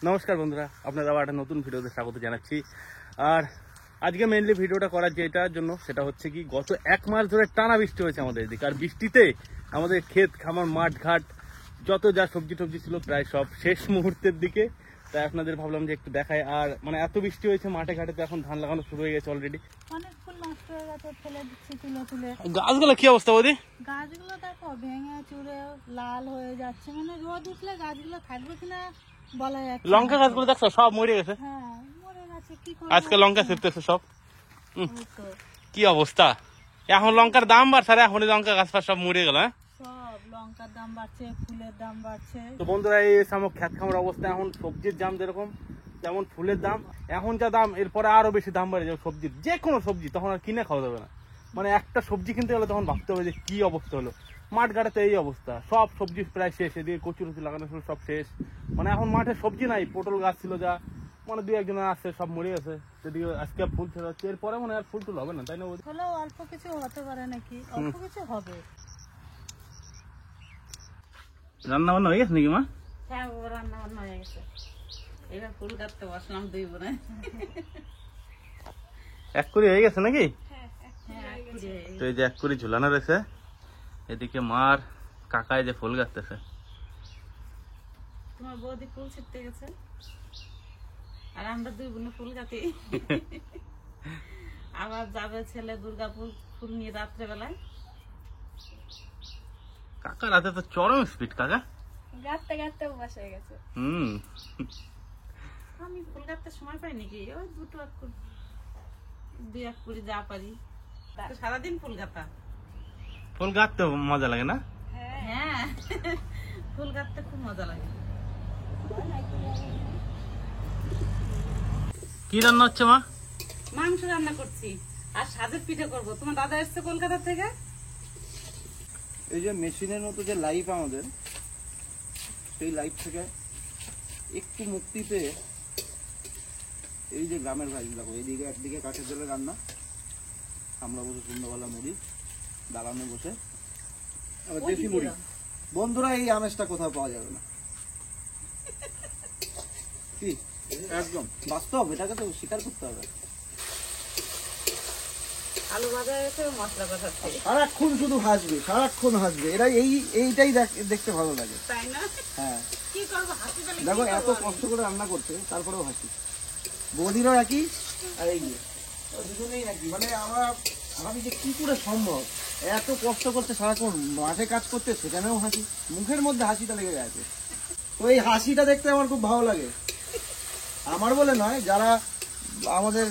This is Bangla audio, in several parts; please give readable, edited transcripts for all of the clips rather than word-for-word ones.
নমস্কার বন্ধুরা, আপনারা আবার একটা নতুন ভিডিওতে স্বাগত জানাচ্ছি। আর আজকে মেইনলি ভিডিওটা করার যেটার জন্য সেটা হচ্ছে কি, গত 1 মাস ধরে টানা বৃষ্টি হয়েছে আমাদের এদিকে। আর বৃষ্টিতে আমাদের ক্ষেত খামার মাঠ ঘাট যত যা সবজি টবজি ছিল প্রায় সব শেষ মুহূর্তের দিকে। তাই আপনাদের ভাবলাম যে একটু দেখাই। আর মানে এত বৃষ্টি হয়েছে মাঠে ঘাটে, তো এখন ধান লাগানো শুরু হয়ে গেছে অলরেডি। অনেক ফুল নষ্ট হয়ে গেছে, ফেলে দিচ্ছি তুলে তুলে। গাছগুলো কি অবস্থা বৌদি? গাছগুলো দেখো ভেঙে চুরে লাল হয়ে যাচ্ছে, মানে রোদ উঠলে গাছগুলো থাকবে কিনা বলা যাচ্ছে না। লঙ্কা গাছগুলো দেখছো সব মরে গেছে। হ্যাঁ মরে গেছে, কি করব আজকে লঙ্কা ছিঁড়তেছে সব। ওই তো কি অবস্থা! এখন লঙ্কার দাম বাড়ছে, আর এখনই লঙ্কা গাছ সব মরে গেল। হ্যাঁ, সব লঙ্কার দাম বাড়ছে, ফুলের দাম বাড়ছে। তো বন্ধুরা, এই সামক খ্যাত খামার অবস্থা। এখন সবজির দাম যেরকম, যেমন ফুলের দাম এখন যা দাম, এরপরে আরো বেশি দাম বাড়ে যাবে সবজির। যে কোনো সবজি তখন আর কিনে খাওয়া যাবে না। মানে একটা সবজি কিনতে গেলে তখন ভাবতে হবে যে কি অবস্থা হলো। মাঠ ঘাটে তো এই অবস্থা, সব সবজি প্রায় শেষ। এদিকে কচু টচু লাগানো ছিল সব শেষ। মানে এখন মাঠে সবজি নাই। পটল গাছ ছিল যা, মানে 2-1 জন আসছে, সব মরে গেছে। সেদিকে আজকে ফুল ছেড়ে হচ্ছে, এরপরে মানে আর ফুল টুল হবে না, তাই না? হলেও অল্প কিছু হতে পারে নাকি, অল্প কিছু হবে। রান্না বান্না হয়ে গেছে নাকি মা? হ্যাঁ রান্না বান্না হয়ে গেছে, এবার ফুল কাটতে বসলাম 2 বোনে। এক কুড়ি হয়ে গেছে নাকি? হ্যাঁ তো এই যে 1 কুড়ি ঝুলানো রয়েছে। এদিকে মার কাকায় যে ফুল গাছতেছে। তোমার বৌদি ফুল ছিটতে গেছে, আর আমরা 2 বোনে ফুল কাটি। আবার যাবে ছেলে দুর্গাপুর ফুল নিয়ে রাত্রে বেলায়। কাকা রাতে তো চরম স্পিড। কাকা গাঁটতে গাঁটতে অভ্যাস হয়ে গেছে। আমি ফুল গাঁটতে সময় পাই নাকি, ওই 2-1 কুড়ি যা পারি। সারাদিন ফুল গাঁথা। ফুল গাঁথতে মজা লাগে না? হ্যাঁ ফুল গাঁথতে খুব মজা লাগে। কি রান্না হচ্ছে মা? মাংস রান্না করছি আর সাজের পিঠে করবো। তোমার দাদা এসছে কলকাতা থেকে। এই যে মেশিনের মতো যে লাইফ আমাদের, সেই লাইফ থেকে একটু মুক্তি পেয়ে এই যে গ্রামের ভাই দেখো, এইদিকে একদিকে কাঠের জলে রান্না, আমরা বসে সন্ধ্যাবেলা মুড়ি দালানে বসে, আবার দেশি মুড়ি। বন্ধুরা, এই আমেজটা কোথাও পাওয়া যাবে না। কি একদম বাস্তব, এটাকে তো স্বীকার করতে হবে। আলু ভাজা হয়েছে, মশলা কষাচ্ছি। সারাক্ষণ শুধু হাসবে, সারাক্ষণ হাসবে এরা, এইটাই দেখতে ভালো লাগে, তাই না? হ্যাঁ, কি করবো, হাসি পেলে দেখো এত কষ্ট করে রান্না করছে তারপরেও হাসি। বৌদিরও একই, আর এই যে দুজনেই একই। মানে আমরা ভাবি যে কি করে সম্ভব, এত কষ্ট করতে সারাক্ষণ মাঠে কাজ করতে, সেখানেও হাসি, মুখের মধ্যে হাসিটা লেগে গেছে। তো এই হাসিটা দেখতে আমার খুব ভালো লাগে। আমার বলে নয়, যারা আমাদের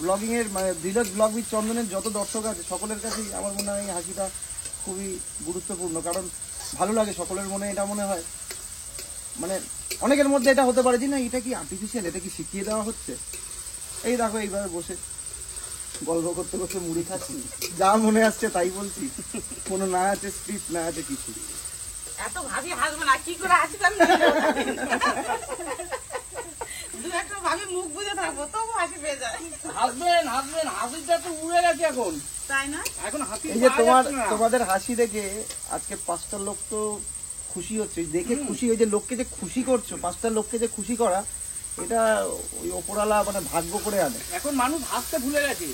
ব্লগিং এর মানে ভিলেজ ব্লগ উইথ চন্দনের যত দর্শক আছে, সকলের কাছেই আমার মনে হয় এই হাসিটা খুবই গুরুত্বপূর্ণ। কারণ ভালো লাগে সকলের মনে, এটা মনে হয় মানে অনেকের মধ্যে এটা হতে পারে যে না, এটা কি আর্টিফিশিয়াল, এটা কি শিখিয়ে দেওয়া হচ্ছে। এই দেখো এইভাবে বসে গল্প করতে করতে মুড়ি খাচ্ছি, যা মনে আসছে তাই বলছি, কোনো না আছে স্ক্রিপ্ট, না আছে কিছু। এত ভাবি হাসবো না, কি করে হাসি পান। 2-1 ভাবি মুখ বুঝে থাকবো, তবু হাসি পেয়ে যায়। হাসবেন হাসবেন, হাসিটা তো উড়ে গেছে এখন, তাই না? এখন হাসি। এই যে তোমাদের হাসি দেখে আজকে 5টা লোক তো খুশি হচ্ছে, দেখে খুশি। ওই যে লোককে যে খুশি করছো, 5টা লোককে যে খুশি করা, এটা ওই ওপরালা মানে ভাগ্য করে আনে। এখন মানুষ হাসতে ভুলে গেছে,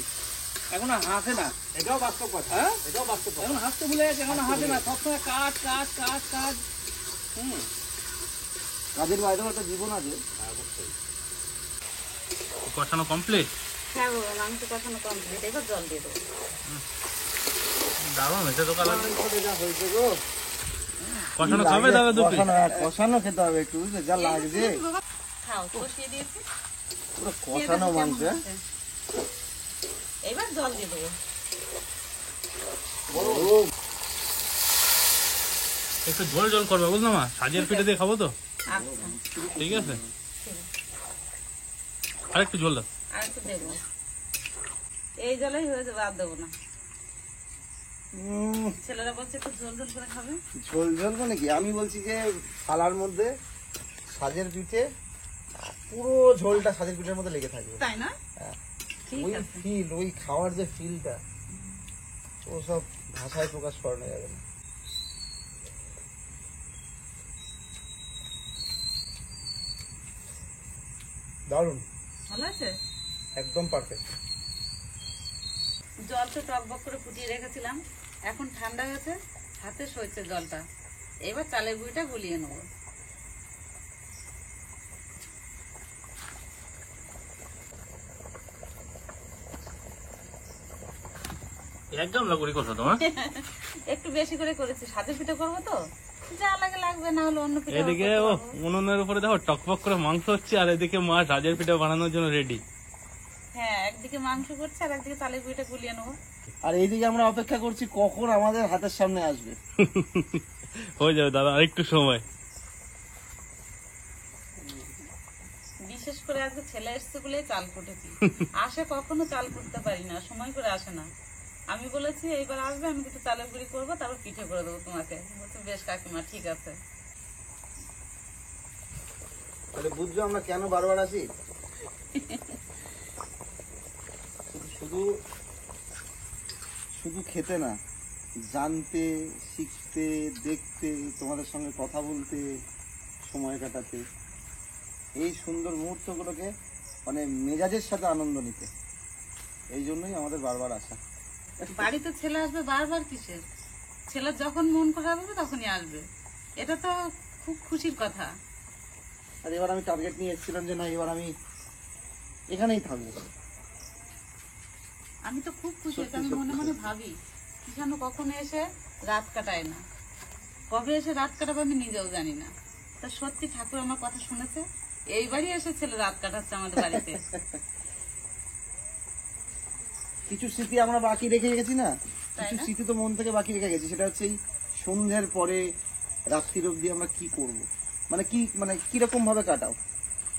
এখন আর হাসে না। এটাও বাস্তব কথা। হ্যাঁ, এটাও বাস্তব কথা। এখন হাসতে ভুলে গেছে, এখন হাসে না, সবসময় কাজ কাজ কাজ কাজ। কাজের বাইরেও একটা জীবন আছে। কষানো কমপ্লিট? হ্যাঁ বাবা, মাংস কষানো কমপ্লিট, এবার জল দিয়ে দেবো। দারুণ হয়েছে তো কালার। যা হয়েছে গো, কষানো কবে দাদা? দুটো কষানো খেতে হবে একটু, বুঝলে যা লাগছে। খাও, কষিয়ে দিয়েছি পুরো কষানো মাংস। এবার জল দিয়ে দেবো। একটু ঝোল ঝোল করবে, বুঝলো মা? সাজের পিঠে দিয়ে খাবো তো। আচ্ছা ঠিক আছে, আর একটু ঝোল দাও। আর একটু দেবো, এই জলেই হয়ে যাবে, আর দেবো না। ছেলেরা বলছে একটু ঝোল ঝোল করে খাবে। ঝোল ঝোল মানে কি, আমি বলছি যে থালার মধ্যে সাজের পিঠে, পুরো ঝোলটা সাজের পিঠের মধ্যে লেগে থাকবে, তাই না? ওই ফিল, ওই খাওয়ার যে ফিলটা, ও সব ভাষায় প্রকাশ করানো যাবে না। দারুণ, ভালো আছে? একদম পারফেক্ট। জল তো টকবক করে ফুটিয়ে রেখেছিলাম, এখন ঠান্ডা হয়েছে, হাতে সইছে জলটা। এবার চালের গুঁড়িটা গুলিয়ে নেবো। একদম লাগুরি করছো তোমার। একটু বেশি করে করেছি, সাজে পিঠে করবো তো, যা লাগে লাগবে, না হলে অন্য পিঠে এদিকে ও উনুনের উপরে দেখো টকবক করে মাংস হচ্ছে, আর এদিকে মা রাজের পিঠা বানানোর জন্য রেডি। হ্যাঁ, একদিকে মাংস করছে আর একদিকে চালের গুঁড়িটা গুলিয়ে নেবো। আর এইদিকে আমরা অপেক্ষা করছি কখন আমাদের হাতের সামনে আসবে। হয়ে যাবে দাদা, আরেকটু সময়। বিশেষ করে আজকে ছেলে এসছে বলে চাল কুটেছি, আসে কখনো চাল কুটতে পারি না, সময় করে আসে না। আমি বলেছি এইবার আসবে, আমি কিছু চালের গুঁড়ি করবো, তারপর পিঠে করে দেবো তোমাকে। বলছে বেশ কাকিমা, ঠিক আছে। তাহলে বুঝছো আমরা কেন বারবার আসি। শুধু শুধু খেতে না, জানতে, শিখতে, দেখতে, তোমাদের সঙ্গে কথা বলতে, সময় কাটাতে, এই সুন্দর মুহূর্তগুলোকে মানে মেজাজের সাথে আনন্দ নিতে, এই জন্যই আমাদের বারবার আসা। বাড়িতে ছেলে আসবে বারবার কিসের, ছেলে যখন মন করে আসবে তখনই আসবে, এটা তো খুব খুশির কথা। আর এবার আমি টার্গেট নিয়ে এসেছিলাম যে না, এবার আমি এখানেই থাকবো। আমি তো খুব খুশি, এটা আমি মনে মনে ভাবি কিষানু কখনো এসে রাত কাটায় না, কবে এসে রাত কাটাবে আমি নিজেও জানি না। তা সত্যি ঠাকুর আমার কথা শুনেছে, এইবারই এসে ছেলে রাত কাটাচ্ছে আমাদের বাড়িতে। কিছু স্মৃতি আমরা বাকি রেখে গেছি না, তাই কিছু না? স্মৃতি তো মন থেকে বাকি রেখে গেছি। সেটা হচ্ছে এই সন্ধ্যের পরে রাত্রির অবধি আমরা কি করব, মানে কিরকম ভাবে কাটাও।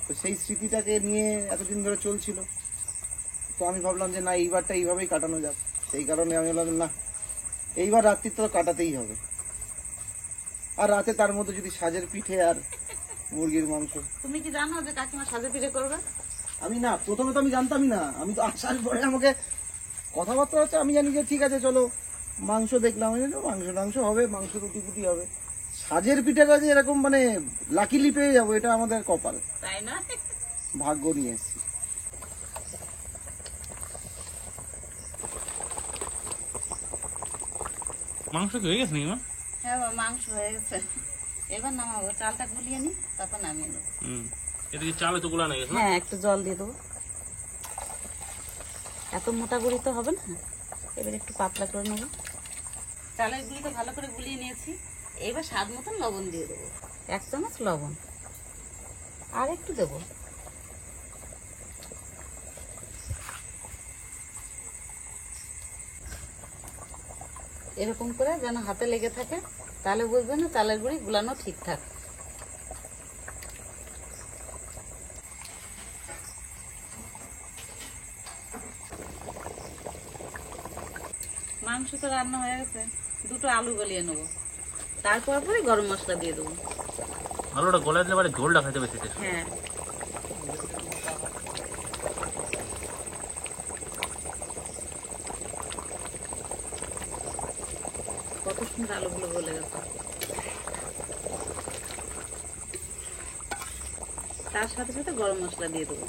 তো সেই স্মৃতিটাকে নিয়ে এতদিন ধরে চলছিল, তো আমি ভাবলাম যে না, এইবারটা এইভাবেই কাটানো যাক। সেই কারণে আমি বললাম না, এইবার রাত্রি তো কাটাতেই হবে। আর রাতে তার মধ্যে যদি সাজের পিঠে আর মুরগির মাংস। তুমি কি জানো যে কাকিমা সাজে পিঠে করবে? আমি না, প্রথমে তো আমি জানতামই না, আমি তো আসার পরে আমাকে কথাবার্তা হচ্ছে, আমি জানি যে ঠিক আছে চলো মাংস দেখলাম, আমি জানি মাংস টাংস হবে, মাংস রুটি ফুটি হবে। সাজের পিঠাটা যে এরকম মানে লাকিলি পেয়ে যাবো, এটা আমাদের কপাল, তাই না? ভাগ্য নিয়ে এসেছি। মাংস কি হয়ে গেছে নাকি মা? হ্যাঁ বাবা, মাংস হয়ে গেছে, এবার নামাবো। চালটা গুলিয়ে নি, তারপর নামিয়ে নেবো। এদিকে চালে তো গুলা নেই গেছে না? হ্যাঁ, একটু জল দিয়ে দেবো, এত মোটা গুঁড়ি তো হবে না, এবার একটু পাতলা করে নেবো। চালের গুঁড়িটা ভালো করে গুলিয়ে নিয়েছি, এবার স্বাদ মতন লবণ দিয়ে দেবো, 1 চামচ লবণ, আর একটু দেবো। এরকম করে যেন হাতে লেগে থাকে, তাহলে বুঝবে না চালের গুঁড়ি গুলানো ঠিকঠাক। মাংস তো রান্না হয়ে গেছে, দুটো আলু গলিয়ে নেবো, তারপর পরে গরম মশলা দিয়ে দেবো। আলুটা গলায় দিলে পরে ঝোলটা খাইতে বেশি টেস্ট। হ্যাঁ, কত সুন্দর আলুগুলো গলে গেছে। তার সাথে সাথে গরম মশলা দিয়ে দেবো।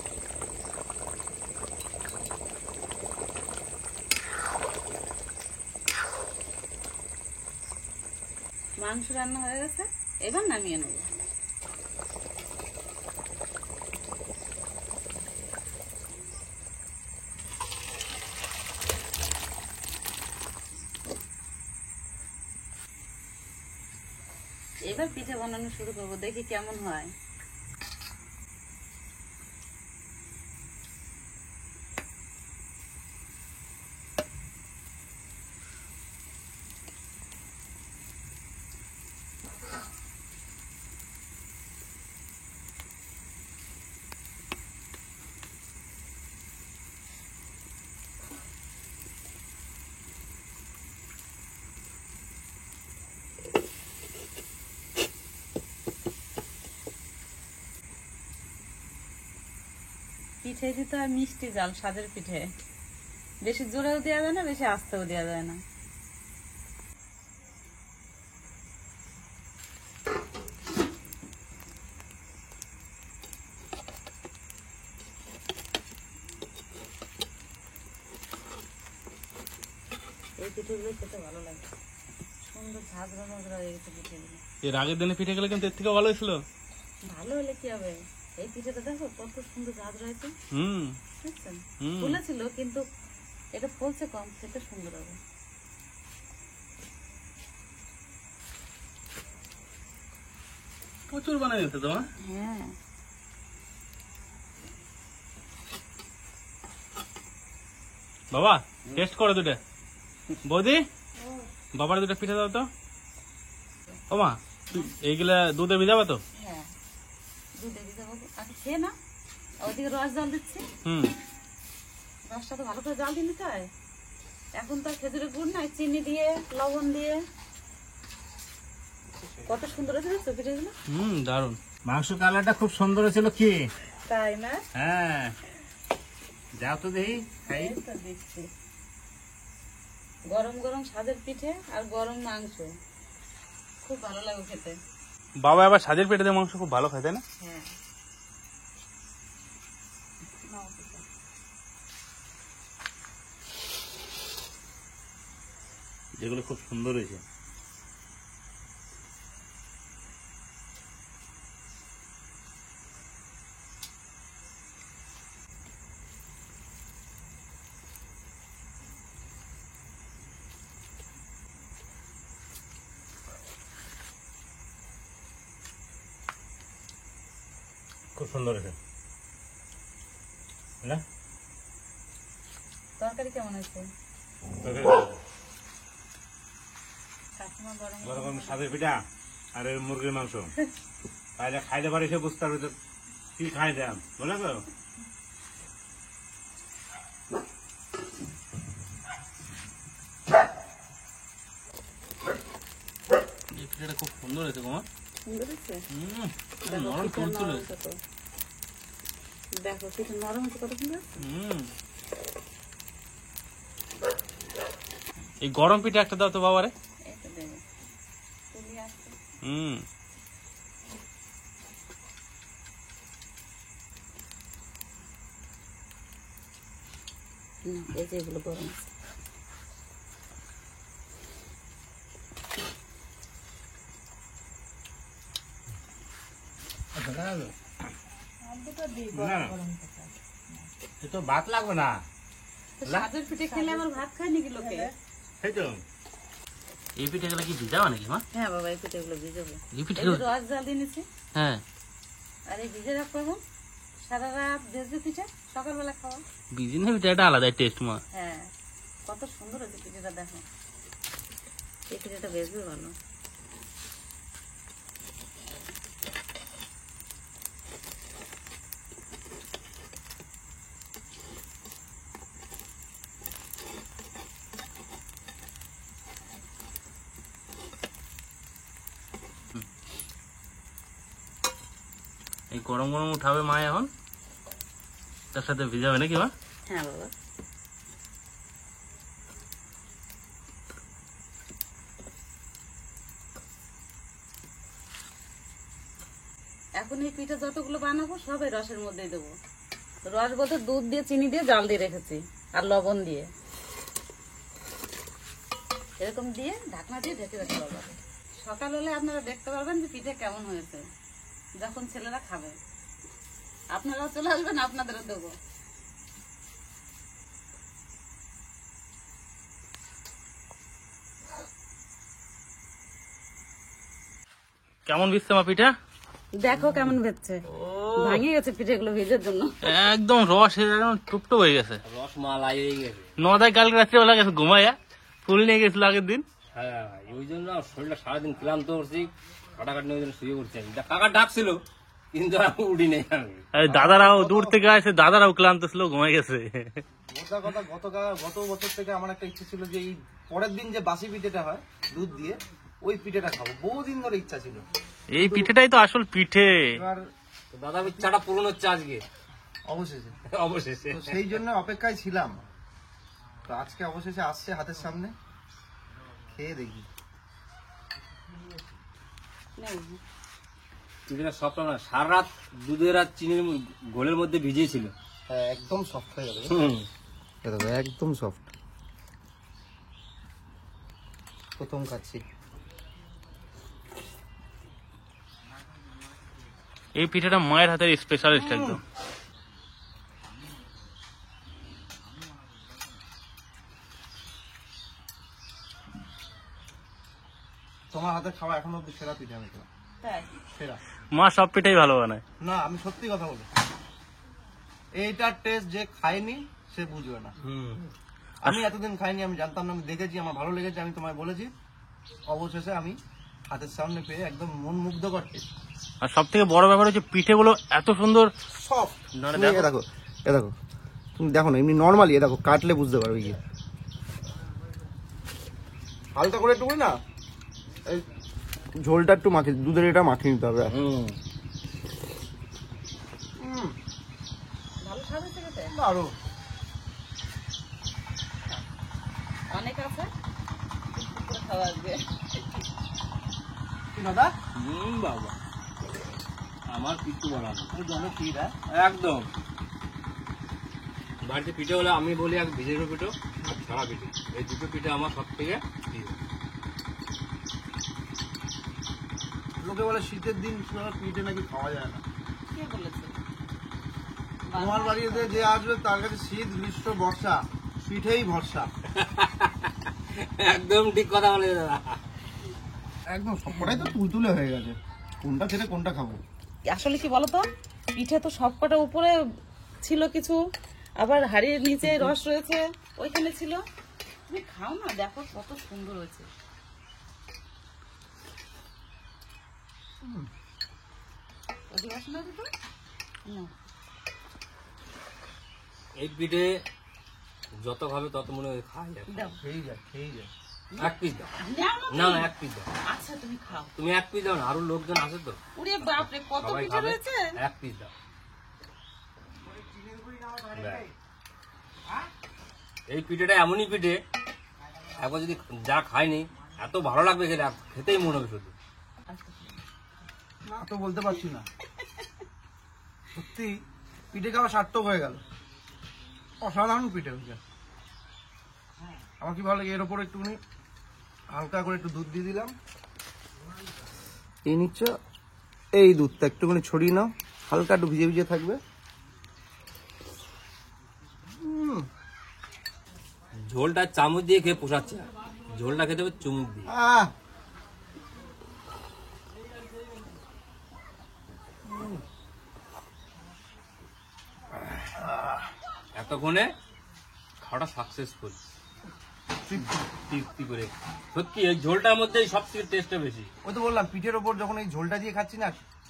মাংস রান্না হয়ে গেছে, এবার নামিয়ে নেবো। এবার পিঠে বানানো শুরু করবো, দেখি কেমন হয়। পিঠে দিতে হয় মিষ্টি জাল, সাজের পিঠে বেশি জোরেও দেওয়া যায় না, বেশি আস্তেও দেওয়া যায় না। এই পিঠেগুলো খেতে ভালো লাগে, সুন্দর ঝাঁঝরা ঝাঁঝরা হয়ে গেছে পিঠেগুলো। এর আগের দিনে পিঠে গেলে কিন্তু এর থেকে ভালো হয়েছিল। ভালো হলে কি হবে, এই পিঠেটা দেখো কত সুন্দর ঝাঁঝরা হয়েছে, হুম বুঝছেন? হুম। ফুলেছিল কিন্তু এটা ফলছে কম, খেতে সুন্দর হবে। প্রচুর বানাই দিতে তোমার। হ্যাঁ, বাবা টেস্ট করো দুটো। বৌদি বাবার দুটো পিঠে দাও তো। ও মা এইগুলা দুধে ভিজাবা তো? হ্যাঁ, দুধে ভিজাবো। আগে খেয়ে না, ওদিকে রস জল দিচ্ছি, হুম। রসটা তো ভালো করে জাল দিয়ে নিতে হয়। এখন তো আর খেজুরের গুড় নাই, চিনি দিয়ে লবণ দিয়ে কত সুন্দর হয়েছে দেখছো পিঠেগুলো। হুম দারুন। মাংস কালারটা খুব সুন্দর ছিল কি? তাই না? হ্যাঁ, যাও তো দেখি খাই। এই তো দেখছি, গরম গরম স্বাদের পিঠে আর গরম মাংস, খুব ভালো লাগে খেতে। বাবা আবার সাজের পেটে দিয়ে মাংস খুব ভালো খায় তাই না? হ্যাঁ, নাও পিঠে। যেগুলো খুব সুন্দর হয়েছে। খুব সুন্দর হয়েছে না? তরকারি কেমন হয়েছে? কাকিমা গরম গরম গরম সাদের পিঠা আর এই মুরগির মাংস তাইলে খাইতে পারি, সে বুঝতে পারবে তো কি খাই দাম, বলে তো। এই পিঠাটা খুব সুন্দর হয়েছে তোমার। সুন্দর হয়েছে। হুম দেখো নরম পিঠে তুলতুলে। নরম কত। দেখো পিঠে নরম হচ্ছে কত সুন্দর। হুম। এই গরম পিঠা একটা দাও তো বাবারে। এই তো দেবো, তুলি আসছে। হুম। এই যে এগুলো গরম আছে। তো ভাত লাগবে না, তো সাজের পিঠে খেলে আবার ভাত খায় নাকি লোকে? সেই তো। এই পিঠে গেলে কি ভিজাবা নাকি মা? হ্যাঁ বাবা, এই পিঠেগুলো ভিজাবো। এই পিঠে এই যে রস জাল দিয়ে নিচ্ছি, হ্যাঁ। আর এই ভিজে রাখবো এখন সারা রাত ভেজে পিঠে, সকালবেলা খাওয়া। বিজিনের পিঠাটা আলাদাই টেস্ট মা। হ্যাঁ, কত সুন্দর হয়েছে পিঠেটা, দেখো। এই পিঠেটা ভেজবে ভালো। এই গরম গরম উঠাবে মা এখন, তার সাথে ভিজাবে নাকি মা? হ্যাঁ বাবা, এখন এই পিঠা যতগুলো বানাবো সবাই রসের মধ্যেই দেবো। রস বলতে দুধ দিয়ে চিনি দিয়ে জাল দিয়ে রেখেছি আর লবণ দিয়ে, এরকম দিয়ে ঢাকনা দিয়ে ঢেকে রাখতে পারবে। সকাল হলে আপনারা দেখতে পারবেন যে পিঠে কেমন হয়েছে, যখন ছেলেরা খাবে। আপনারাও চলে আসবেন, আপনাদেরও দেবো। কেমন ভিজছে মা পিঠা? দেখো কেমন ভেজছে, ভাঙে গেছে পিঠেগুলো ভেজের জন্য। একদম রস একদম টুপটো হয়ে গেছে। রস মালাই হয়ে গেছে। নদায় কালকে রাত্রিবেলা গেছে ঘুমাইয়া, ফুল নিয়ে গেছিল আগের দিন। হ্যাঁ, ওই জন্য শরীরটা সারাদিন ক্লান্ত করছি, কাটাকাটি ওই জন্য শুয়ে করছি। কাকা ডাকছিল কিন্তু আমি উঠি নেই। আমি দাদারাও দূর থেকে আসে, দাদারাও ক্লান্ত ছিল, ঘুমাই গেছে। মোটা কথা গত বছর থেকে আমার একটা ইচ্ছে ছিল যে এই পরের দিন যে বাসি পিঠেটা হয় দুধ দিয়ে, ওই পিঠেটা খাবো, বহুদিন ধরে ইচ্ছা ছিল। এই পিঠেটাই তো আসল পিঠে। এবার দাদা ইচ্ছাটা পূরণ হচ্ছে আজকে অবশেষে অবশেষে। তো সেই জন্য অপেক্ষায় ছিলাম, তো আজকে অবশেষে আসছে হাতের সামনে, খেয়ে দেখি। পিঠেটা সফট না, সারা রাত দুধের আর চিনির ঘোলের মধ্যে ভিজিয়েছিল। হ্যাঁ, একদম সফট হয়ে যাবে, একদম সফট। প্রথম খাচ্ছি। এই পিঠেটা মায়ের হাতের স্পেশালিস্ট একদম। তোমার হাতে খাওয়া এখন অব্দি সেরা পিঠে আমি খেলাম, তাই সেরা। মা সব পিঠেই ভালো বানায়। না আমি সত্যি কথা বলি, এইটার টেস্ট যে খায়নি সে বুঝবে না। আমি এতদিন খাইনি, আমি জানতাম না, আমি দেখেছি, আমার ভালো লেগেছে, আমি তোমায় বলেছি। অবশেষে আমি হাতের সামনে পেয়ে একদম মন মুগ্ধ করতে। আর সব থেকে বড় ব্যাপার হচ্ছে পিঠেগুলো এত সুন্দর সফট। না, দেখো এ দেখো, তুমি দেখো না, এমনি নর্মালি এ দেখো, কাটলে বুঝতে পারবে কি। হালকা করে একটু করে না এই ঝোলটা একটু মাখিয়ে, দুধের এটা মাখিয়ে নিতে হবে। ভালো স্বাদ হয়েছে খেতে? আরো অনেক আছে, একটু করে খাওয়া আসবে। কি দাদা, বাবা আমার কিচ্ছু বলা না, জানো কি রা, একদম। বাড়িতে পিঠে হলে আমি বলি এক ভিজের পিঠো আর ছাড়া পিঠে, এই দুটো পিঠে আমার সব থেকে প্রিয়। লোকে বলে শীতের দিন পিঠে নাকি খাওয়া যায় না। কে বলেছে? তোমার বাড়িতে যে আসবে তার কাছে শীত গ্রীষ্ম বর্ষা পিঠেই ভরসা। একদম ঠিক কথা বলে দাদা। একদম সবকটাই তো তুলতুলে হয়ে গেছে, কোনটা ছেড়ে কোনটা খাবো। আসলে কি বলতো, পিঠে তো সবকটা উপরে ছিল কিছু, আবার হাড়ির নিচে রস রয়েছে, ওইখানে ছিল। তুমি খাও না, দেখো কত সুন্দর হয়েছে। এই পিঠে যত খাবে তত মনে হয় খাই যায়। দাও, খেয়ে যায় খেয়ে যায়। এক পিস দাও। দাও না না। না, এক পিস দাও। আচ্ছা তুমি খাও। তুমি এক পিস দাও না, আরো লোকজন আছে তো, ওরে বাপরে, কত সবাই পিঠে খাবে, রয়েছে। এক পিস দাও। ব্যাস। এই পিঠেটা এমনই পিঠে, একবার যদি যা খায়নি এত ভালো লাগবে খেলে, খেতেই মনে হবে শুধু। না তো বলতে পারছি না, সত্যি পিঠে খাওয়া সার্থক হয়ে গেল। অসাধারণ পিঠে হয়েছে। আমার কি ভালো লাগে, এর ওপর একটুখানি হালকা করে একটু দুধ দিয়ে দিলাম। এই নিচ্ছ, এই দুধটা একটুখানি ছড়িয়ে নাও, হালকা একটু ভিজে ভিজে থাকবে। ঝোলটা চামচ দিয়ে খেয়ে পোষাচ্ছে না, ঝোলটা খেতে হবে চুমুক দিয়ে। এতক্ষণে খাওয়াটা সাকসেসফুল, তৃপ্তি করে। সত্যি এই ঝোলটার মধ্যে সব থেকে টেস্টটা বেশি। ওই তো বললাম, পিঠের ওপর যখন এই ঝোলটা দিয়ে খাচ্ছি না,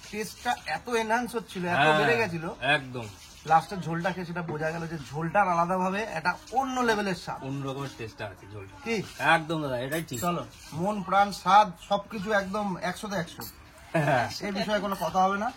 টেস্টটা এত এনহান্স হচ্ছিল, এত বেড়ে গেছিল। একদম লাস্টের ঝোলটা খেয়ে সেটা বোঝা গেল যে ঝোলটার আলাদা ভাবে একটা অন্য লেভেলের স্বাদ। অন্য রকমের টেস্টটা আছে ঝোলটা। কি একদম দাদা, এটাই ঠিক। চলো, মন প্রাণ স্বাদ সবকিছু একদম 100-তে 100। এই বিষয়ে কোনো কথা হবে না।